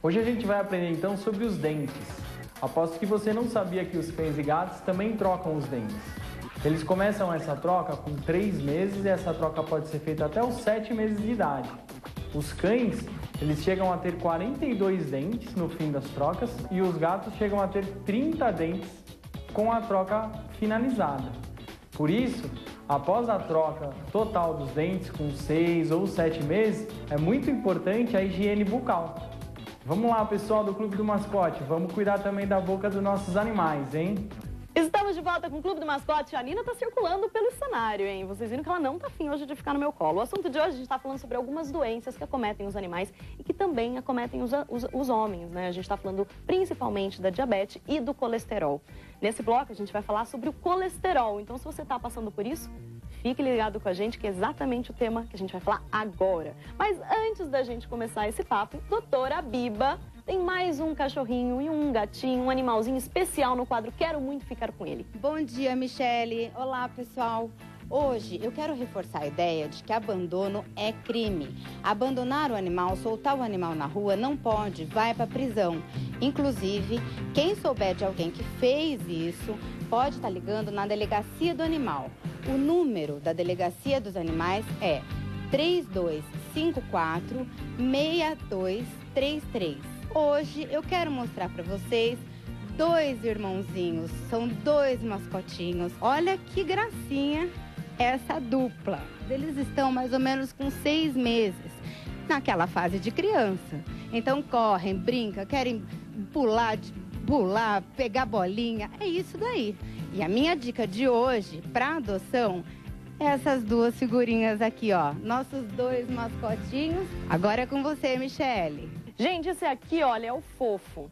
Hoje a gente vai aprender então sobre os dentes. Aposto que você não sabia que os cães e gatos também trocam os dentes. Eles começam essa troca com 3 meses e essa troca pode ser feita até os 7 meses de idade. Os cães, eles chegam a ter 42 dentes no fim das trocas e os gatos chegam a ter 30 dentes com a troca finalizada. Por isso, após a troca total dos dentes com 6 ou 7 meses, é muito importante a higiene bucal. Vamos lá, pessoal do Clube do Mascote, vamos cuidar também da boca dos nossos animais, hein? Estamos de volta com o Clube do Mascote. A Nina tá circulando pelo cenário, hein? Vocês viram que ela não tá afim hoje de ficar no meu colo. O assunto de hoje, a gente tá falando sobre algumas doenças que acometem os animais e que também acometem os homens, né? A gente tá falando principalmente da diabetes e do colesterol. Nesse bloco, a gente vai falar sobre o colesterol. Então, se você tá passando por isso, fique ligado com a gente, que é exatamente o tema que a gente vai falar agora. Mas antes da gente começar esse papo, doutora Biba tem mais um cachorrinho e um gatinho, um animalzinho especial no quadro Quero Muito Ficar Com Ele. Bom dia, Michele. Olá, pessoal. Hoje eu quero reforçar a ideia de que abandono é crime. Abandonar o animal, soltar o animal na rua não pode, vai para prisão. Inclusive, quem souber de alguém que fez isso, pode estar ligando na delegacia do animal. O número da delegacia dos animais é 3254-6233. Hoje eu quero mostrar para vocês 2 irmãozinhos, são 2 mascotinhos. Olha que gracinha essa dupla. Eles estão mais ou menos com 6 meses, naquela fase de criança. Então correm, brincam, querem pular, pegar bolinha, é isso daí. E a minha dica de hoje para adoção é essas 2 figurinhas aqui, ó. Nossos 2 mascotinhos. Agora é com você, Michele. Gente, esse aqui, olha, é o Fofo.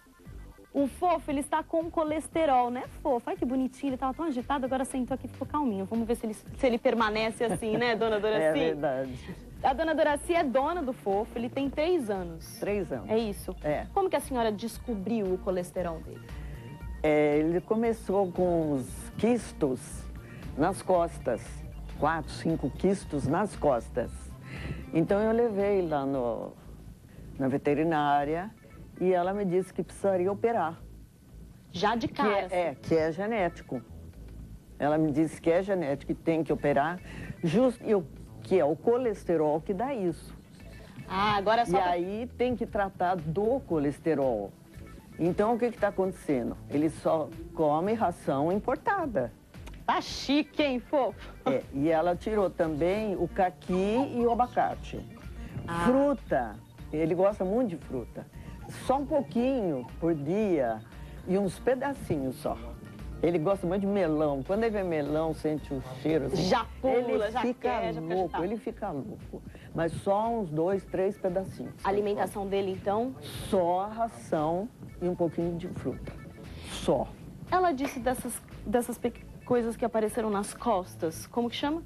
O Fofo, ele está com colesterol, né, Fofo? Ai, que bonitinho, ele estava tão agitado, agora sentou aqui e ficou calminho. Vamos ver se ele permanece assim, né, dona Doraci? É verdade. A dona Doraci é dona do Fofo, ele tem 3 anos. 3 anos. É isso? É. Como que a senhora descobriu o colesterol dele? Ele começou com os quistos nas costas. 4, 5 quistos nas costas. Então eu levei lá na veterinária e ela me disse que precisaria operar. Já de cara? Que é genético. Ela me disse que é genético e tem que operar, que é o colesterol que dá isso. Ah, agora é só... E aí tem que tratar do colesterol. Então o que está acontecendo? Ele só come ração importada. Tá chique, hein, Fofo? E ela tirou também o caqui e o abacate. Fruta, ele gosta muito de fruta. Só um pouquinho por dia e uns pedacinhos só. Ele gosta muito de melão. Quando ele vê melão, sente o cheiro. Assim, já pula, já fica quer, louco, ele fica louco. Mas só uns 2, 3 pedacinhos. A alimentação dele, então? Só a ração e um pouquinho de fruta. Só. Ela disse dessas coisas que apareceram nas costas. Como que chama?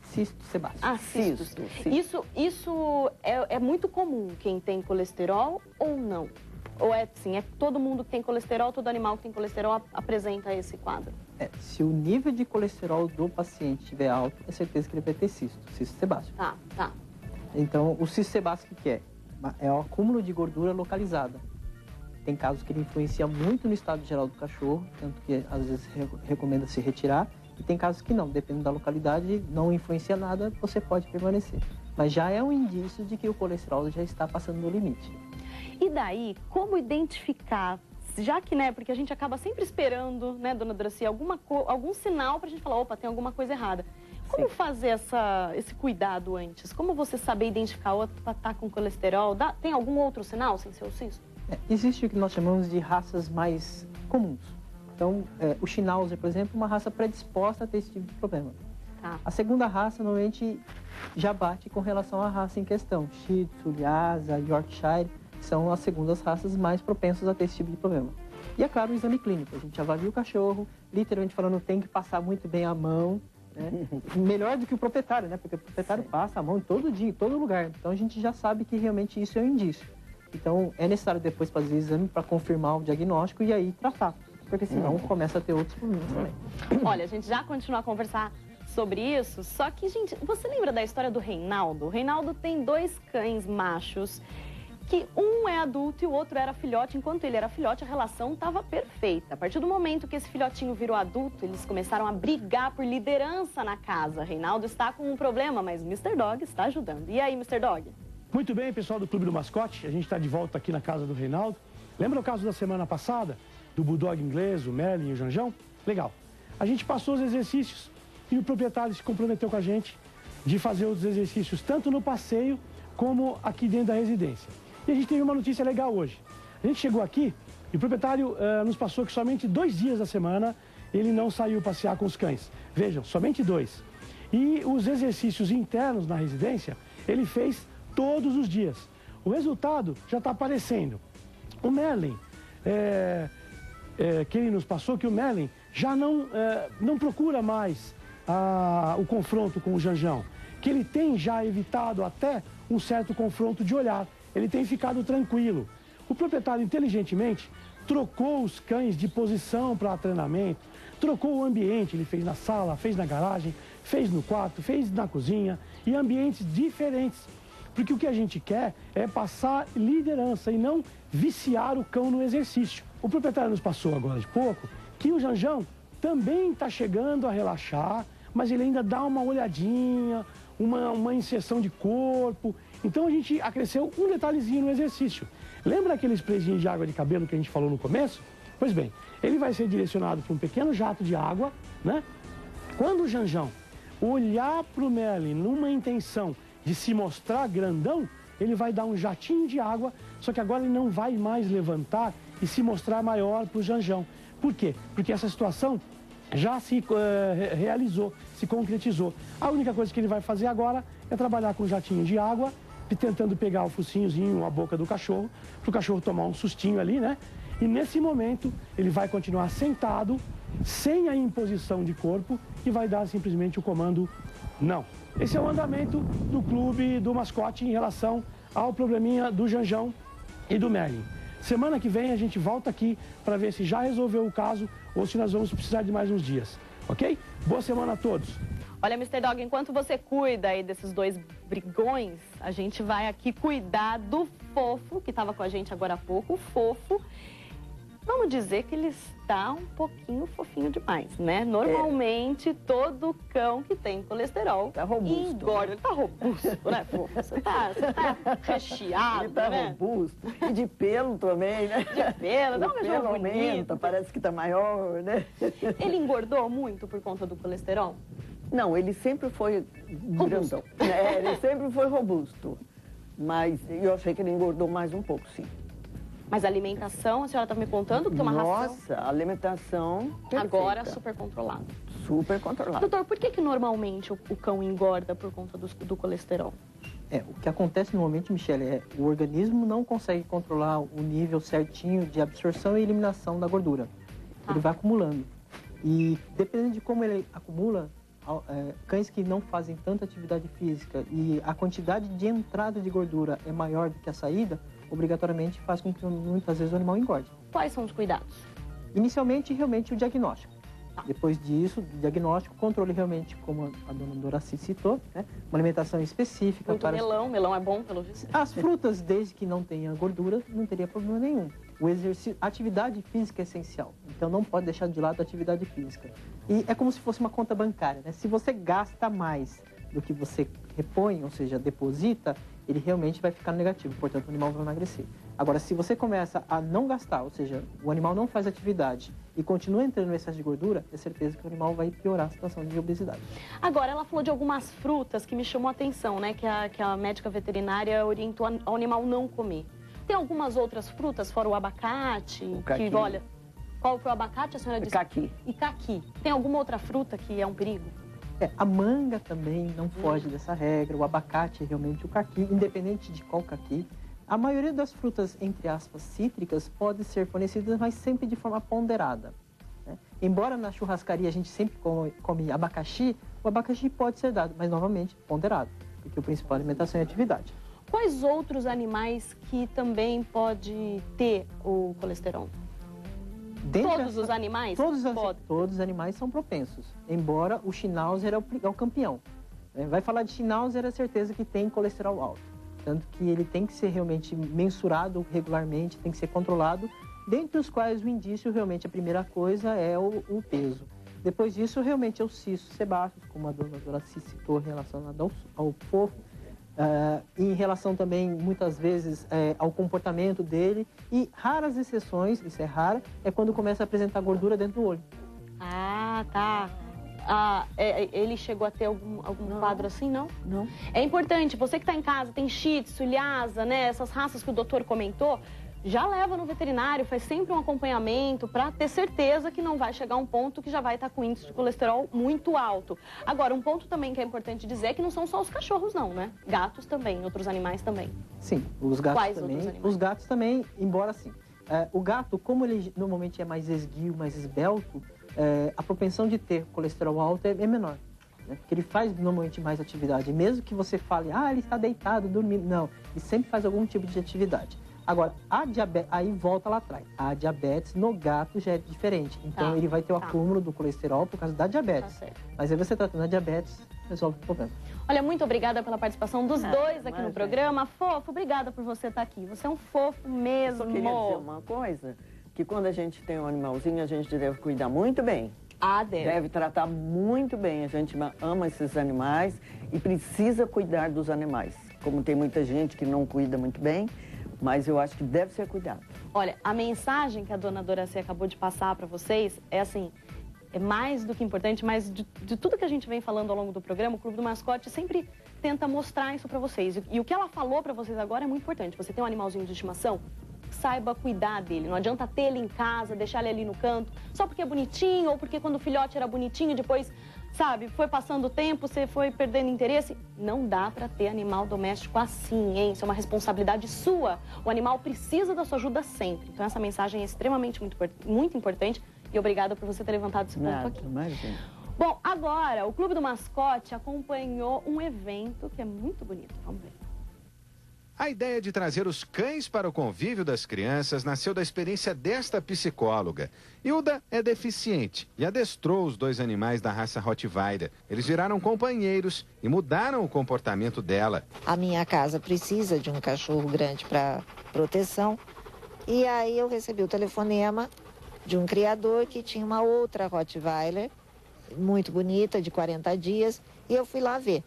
Cisto sebáceo. Ah, cisto. Isso é muito comum quem tem colesterol ou não? Ou é assim, é todo mundo que tem colesterol, todo animal que tem colesterol apresenta esse quadro? Se o nível de colesterol do paciente estiver alto, é certeza que ele vai ter cisto sebáceo. Tá. Então, o cisto sebáceo o que é? É o acúmulo de gordura localizada. Tem casos que ele influencia muito no estado geral do cachorro, tanto que às vezes recomenda se retirar. E tem casos que não, dependendo da localidade, não influencia nada, você pode permanecer. Mas já é um indício de que o colesterol já está passando do limite. E daí, como identificar, já que, né, porque a gente acaba sempre esperando, né, dona Doraci, algum sinal pra gente falar, opa, tem alguma coisa errada. Como fazer esse cuidado antes? Como você saber identificar, opa, tá com colesterol? Tem algum outro sinal sem ser o cisto? Existe o que nós chamamos de raças mais comuns. Então, o Schnauzer, por exemplo, é uma raça predisposta a ter esse tipo de problema. A segunda raça, normalmente, já bate com relação à raça em questão. Shih Tzu, Lhasa, Yorkshire, são as segundas raças mais propensas a ter esse tipo de problema. E, é claro, o exame clínico. A gente avalia o cachorro, literalmente falando, tem que passar muito bem a mão, né? Melhor do que o proprietário, né? Porque o proprietário passa a mão todo dia, em todo lugar. Então, a gente já sabe que realmente isso é um indício. Então, é necessário depois fazer o exame para confirmar o diagnóstico e aí tratar. Porque senão começa a ter outros problemas também. Olha, a gente já continua a conversar sobre isso, só que, gente, você lembra da história do Reinaldo? O Reinaldo tem 2 cães machos, que um é adulto e o outro era filhote. Enquanto ele era filhote, a relação estava perfeita. A partir do momento que esse filhotinho virou adulto, eles começaram a brigar por liderança na casa. Reinaldo está com um problema, mas Mr. Dog está ajudando. E aí, Mr. Dog? Muito bem, pessoal do Clube do Mascote, a gente está de volta aqui na casa do Reinaldo. Lembra o caso da semana passada, do Bulldog inglês, o Merlin e o Janjão? Legal. A gente passou os exercícios e o proprietário se comprometeu com a gente de fazer os exercícios tanto no passeio como aqui dentro da residência. E a gente teve uma notícia legal hoje. A gente chegou aqui e o proprietário nos passou que somente 2 dias da semana ele não saiu passear com os cães. Vejam, somente 2. E os exercícios internos na residência, ele fez todos os dias. O resultado já está aparecendo. O Merlin, que ele nos passou, que o Merlin já não procura mais o confronto com o Janjão, que ele tem já evitado até um certo confronto de olhar. Ele tem ficado tranquilo. O proprietário, inteligentemente, trocou os cães de posição para treinamento, trocou o ambiente, ele fez na sala, fez na garagem, fez no quarto, fez na cozinha, e ambientes diferentes. Porque o que a gente quer é passar liderança e não viciar o cão no exercício. O proprietário nos passou agora de pouco que o Janjão também está chegando a relaxar, mas ele ainda dá uma olhadinha, uma inserção de corpo. Então a gente acresceu um detalhezinho no exercício. Lembra aquele sprayzinho de água de cabelo que a gente falou no começo? Pois bem, ele vai ser direcionado para um pequeno jato de água, né? Quando o Janjão olhar para o Merlin numa intenção de se mostrar grandão, ele vai dar um jatinho de água, só que agora ele não vai mais levantar e se mostrar maior para o Janjão. Por quê? Porque essa situação já se realizou, se concretizou. A única coisa que ele vai fazer agora é trabalhar com jatinho de água, tentando pegar o focinhozinho, a boca do cachorro, para o cachorro tomar um sustinho ali, né? E nesse momento ele vai continuar sentado, sem a imposição de corpo, e vai dar simplesmente o comando não. Esse é o andamento do Clube do Mascote em relação ao probleminha do Janjão e do Merlin. Semana que vem a gente volta aqui para ver se já resolveu o caso ou se nós vamos precisar de mais uns dias, ok? Boa semana a todos! Olha, Mr. Dog, enquanto você cuida aí desses 2 brigões, a gente vai aqui cuidar do Fofo, que estava com a gente agora há pouco. O Fofo, vamos dizer que ele está um pouquinho fofinho demais, né? Normalmente, todo cão que tem colesterol engorda. Ele tá robusto, né, Fofo? Você tá recheado, ele tá né? robusto. E de pelo também, né? De pelo, dá um pelo aumenta, parece que tá maior, né? Ele engordou muito por conta do colesterol? Não, ele sempre foi grandão. Ele sempre foi robusto. Mas eu achei que ele engordou mais um pouco, sim. Mas a alimentação, a senhora tá me contando que tem uma ração? Nossa, a alimentação perfeita. Agora super controlada. Super controlada. Doutor, por que normalmente o cão engorda por conta do colesterol? O que acontece normalmente, Michele, é o organismo não consegue controlar o nível certinho de absorção e eliminação da gordura. Ele vai acumulando. E dependendo de como ele acumula, cães que não fazem tanta atividade física e a quantidade de entrada de gordura é maior do que a saída, obrigatoriamente faz com que muitas vezes o animal engorde. Quais são os cuidados? Inicialmente, realmente, o diagnóstico. Depois disso, o diagnóstico, controle realmente, como a dona Doraci citou, né? Uma alimentação específica. Muito para melão é bom pelo visto. As frutas, desde que não tenha gordura, não teria problema nenhum. O exercício, a atividade física é essencial, então não pode deixar de lado a atividade física. E é como se fosse uma conta bancária, né? Se você gasta mais do que você repõe, ou seja, deposita, ele realmente vai ficar negativo, portanto o animal vai emagrecer. Agora, se você começa a não gastar, ou seja, o animal não faz atividade e continua entrando no excesso de gordura, é certeza que o animal vai piorar a situação de obesidade. Agora, ela falou de algumas frutas que me chamou a atenção, né? Que a médica veterinária orientou ao animal não comer. Tem algumas outras frutas, fora o abacate, o caqui. Que, olha, qual foi o abacate? A senhora disse? Caqui. E caqui. Tem alguma outra fruta que é um perigo? A manga também não foge dessa regra, o abacate, realmente o caqui, independente de qual caqui. A maioria das frutas, entre aspas, cítricas, pode ser fornecidas, mas sempre de forma ponderada, né? Embora na churrascaria a gente sempre come abacaxi, o abacaxi pode ser dado, mas novamente ponderado, porque o principal é alimentação e atividade. Quais outros animais que também pode ter o colesterol? Todos os animais? Todos os animais são propensos, embora o Schnauzer é o campeão. Vai falar de Schnauzer, é certeza que tem colesterol alto. Tanto que ele tem que ser realmente mensurado regularmente, tem que ser controlado, dentre os quais o indício, realmente, a primeira coisa é o peso. Depois disso, realmente, é os cistos sebáceos, como a dona citou, relacionado ao fofo. Em relação também, muitas vezes, ao comportamento dele. E raras exceções, isso é raro, é quando começa a apresentar gordura dentro do olho. Ah, tá. Ele chegou a ter algum quadro assim, não? Não. É importante, você que está em casa, tem Shih Tzu, Lhasa, né? Essas raças que o doutor comentou, já leva no veterinário, faz sempre um acompanhamento para ter certeza que não vai chegar a um ponto que já vai estar com índice de colesterol muito alto. Agora, um ponto também que é importante dizer é que não são só os cachorros, não, né? Gatos também, outros animais também. Sim, os gatos Quais também. Outros animais? Os gatos também, embora sim. O gato, como ele normalmente é mais esguio, mais esbelto, a propensão de ter colesterol alto é menor. Né? Porque ele faz normalmente mais atividade. Mesmo que você fale, ele está deitado, dormindo. Não, ele sempre faz algum tipo de atividade. Agora, a diabetes, aí volta lá atrás. A diabetes no gato já é diferente. Então, ele vai ter o acúmulo do colesterol por causa da diabetes. Tá certo. Mas aí você tratando a diabetes, resolve o problema. Olha, muito obrigada pela participação dos dois aqui no programa. Fofo, obrigada por você estar aqui. Você é um fofo mesmo. Eu só queria dizer uma coisa, que quando a gente tem um animalzinho, a gente deve cuidar muito bem. Deve tratar muito bem. A gente ama esses animais e precisa cuidar dos animais. Como tem muita gente que não cuida muito bem, mas eu acho que deve ser cuidado. Olha, a mensagem que a dona Doracê acabou de passar para vocês é assim, é mais do que importante, mas de tudo que a gente vem falando ao longo do programa, o Clube do Mascote sempre tenta mostrar isso para vocês. E o que ela falou para vocês agora é muito importante. Você tem um animalzinho de estimação? Saiba cuidar dele. Não adianta ter ele em casa, deixar ele ali no canto, só porque é bonitinho ou porque quando o filhote era bonitinho, depois, sabe, foi passando o tempo, você foi perdendo interesse. Não dá para ter animal doméstico assim, hein? Isso é uma responsabilidade sua. O animal precisa da sua ajuda sempre. Então essa mensagem é extremamente muito importante e obrigada por você ter levantado esse ponto aqui. Imagina. Bom, agora o Clube do Mascote acompanhou um evento que é muito bonito. Vamos ver. A ideia de trazer os cães para o convívio das crianças nasceu da experiência desta psicóloga. Hilda é deficiente e adestrou os dois animais da raça Rottweiler. Eles viraram companheiros e mudaram o comportamento dela. A minha casa precisa de um cachorro grande para proteção. E aí eu recebi o telefonema de um criador que tinha uma outra Rottweiler, muito bonita, de 40 dias, e eu fui lá ver.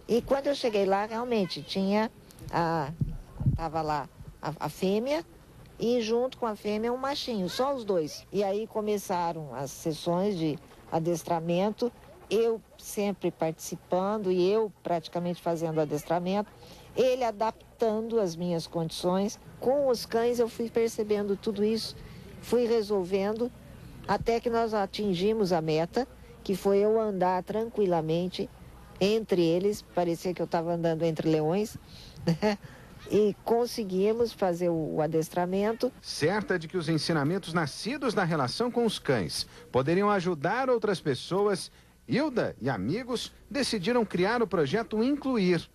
E quando eu cheguei lá, realmente tinha... Tava lá a fêmea e junto com a fêmea um machinho, só os dois. E aí começaram as sessões de adestramento, eu sempre participando e eu praticamente fazendo adestramento, ele adaptando as minhas condições. Com os cães eu fui percebendo tudo isso, fui resolvendo, até que nós atingimos a meta, que foi eu andar tranquilamente entre eles, parecia que eu estava andando entre leões. E conseguimos fazer o adestramento. Certa de que os ensinamentos nascidos na relação com os cães poderiam ajudar outras pessoas, Hilda e amigos decidiram criar o projeto Incluir.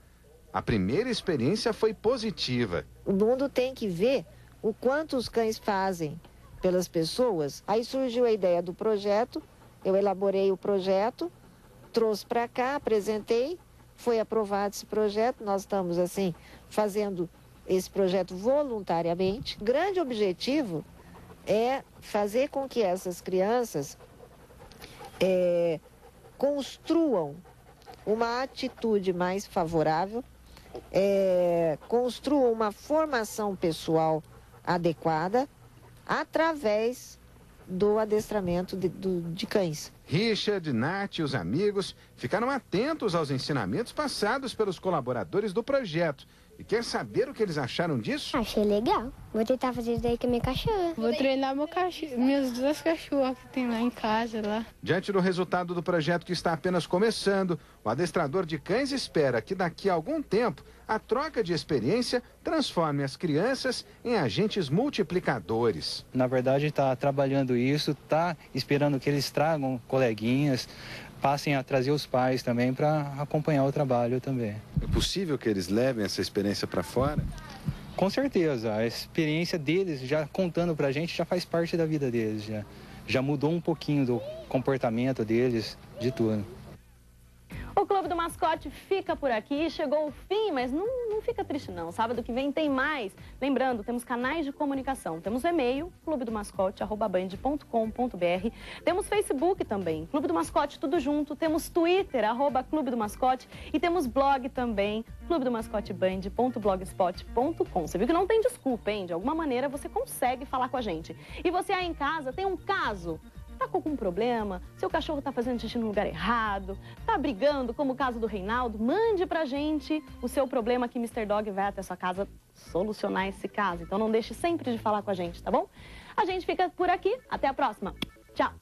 A primeira experiência foi positiva. O mundo tem que ver o quanto os cães fazem pelas pessoas. Aí surgiu a ideia do projeto, eu elaborei o projeto, trouxe para cá, apresentei. Foi aprovado esse projeto, nós estamos, assim, fazendo esse projeto voluntariamente. O grande objetivo é fazer com que essas crianças construam uma atitude mais favorável, construam uma formação pessoal adequada através do adestramento de cães. Richard, Nath e os amigos ficaram atentos aos ensinamentos passados pelos colaboradores do projeto. E quer saber o que eles acharam disso? Achei legal. Vou tentar fazer isso daí com a minha cachorra. Vou treinar minhas duas cachorras que tem lá em casa. Lá. Diante do resultado do projeto que está apenas começando, o adestrador de cães espera que daqui a algum tempo a troca de experiência transforme as crianças em agentes multiplicadores. Na verdade, está trabalhando isso, está esperando que eles tragam coleguinhas, passem a trazer os pais também para acompanhar o trabalho também. É possível que eles levem essa experiência para fora? Com certeza, a experiência deles, já contando pra gente, já faz parte da vida deles, já mudou um pouquinho do comportamento deles, de tudo. O Clube do Mascote fica por aqui, chegou o fim, mas não fica triste não. Sábado que vem tem mais. Lembrando, temos canais de comunicação. Temos o e-mail, clubedomascote@band.com.br. Temos Facebook também, Clube do Mascote, tudo junto. Temos Twitter, @Clube do Mascote. E temos blog também, clubedomascoteband.blogspot.com. Você viu que não tem desculpa, hein? De alguma maneira você consegue falar com a gente. E você aí em casa tem um caso? Tá com algum problema? Seu cachorro tá fazendo xixi no lugar errado? Tá brigando, como o caso do Reinaldo? Mande pra gente o seu problema que Mr. Dog vai até sua casa solucionar esse caso. Então não deixe sempre de falar com a gente, tá bom? A gente fica por aqui. Até a próxima. Tchau!